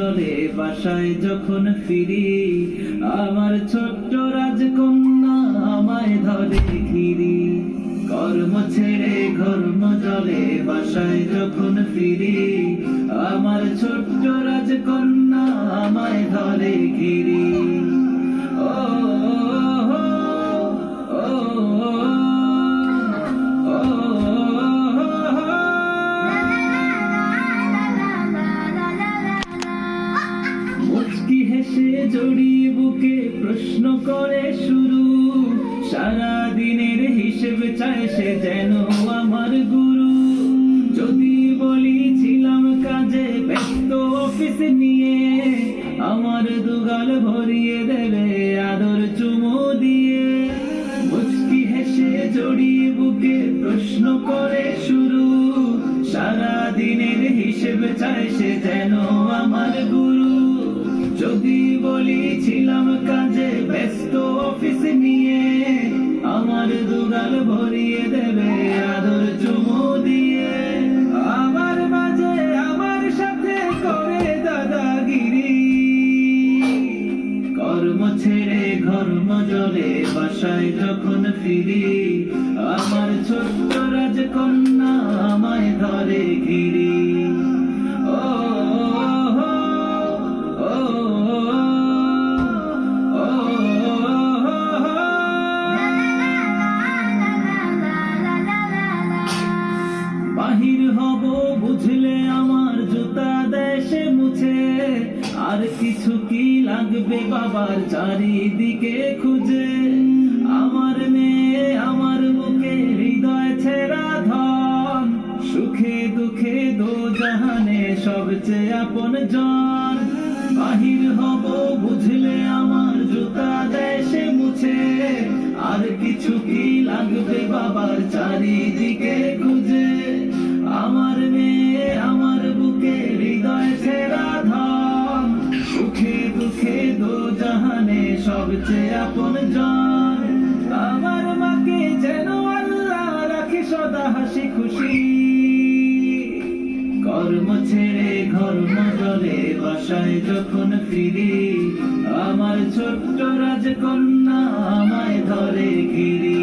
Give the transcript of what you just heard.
জলে বাসায় যখন ফিরি, আমার ছোট্ট রাজকন্যা আমায় ধরে ঘিরি। কর্ম ছেড়ে ঘর্ম জলে বাসায় যখন ফিরি, আমার ছোট্ট রাজকন্যা আমায় ধরে ঘিরি। ও মুচকি হেসে জড়িয়ে বুকে প্রশ্ন করে শুরু, সারা দিনের হিসেব চায় সে যেন আমার গুরু। যদি বলেছিলাম কাজে ব্যস্ত অফিস নিয়ে, আমার দুগাল ভরিয়ে দেবে আদর চুমু দিয়ে। মুচকি হেসে জড়িয়ে বুকে প্রশ্ন করে শুরু, সারা দিনের হিসেব চায় সে যেন আমার গুরু। যদি বলেছিলাম কাজে ব্যস্ত অফিস নিয়ে, আমার দুগাল ভরিয়ে দেবে আদর চুমু দিয়ে। আমার মাঝে আমার সাথে করে দাদাগিরি, কর্ম ছেড়ে ঘর্ম জলে বাসায় যখন ফিরি, আমার ছোট্ট রাজকন্যা আমায় ধরে ঘিরি। বাহির হব বুঝলে আমার জুতা দেশে মুছে, আর কিছু কি লাগবে বাবার চারিদিকে খুঁজে। আমার মেয়ে আমার বুকে হৃদয় ছেড়া ধন, সুখে দুঃখে দো জাহানে সবচেয়ে আপন জন। বাহির হব বুঝলে আমার জুতা দেশে মুছে, আর কিছু কি লাগবে বাবার চারিদিকে খুঁজে। আমার মেয়ে আমার বুকে হৃদয় ছেড়া ধন, সুখে দুঃখে দো জাহানে সবচেয়ে আপন জন। আমার মাকে যেন আল্লাহ রাখে সদা হাসি খুশি, কর্ম ছেড়ে ঘর্ম জলে বাসায় যখন ফিরি, আমার ছোট্ট রাজকন্যা আমায় ধরে ঘিরি।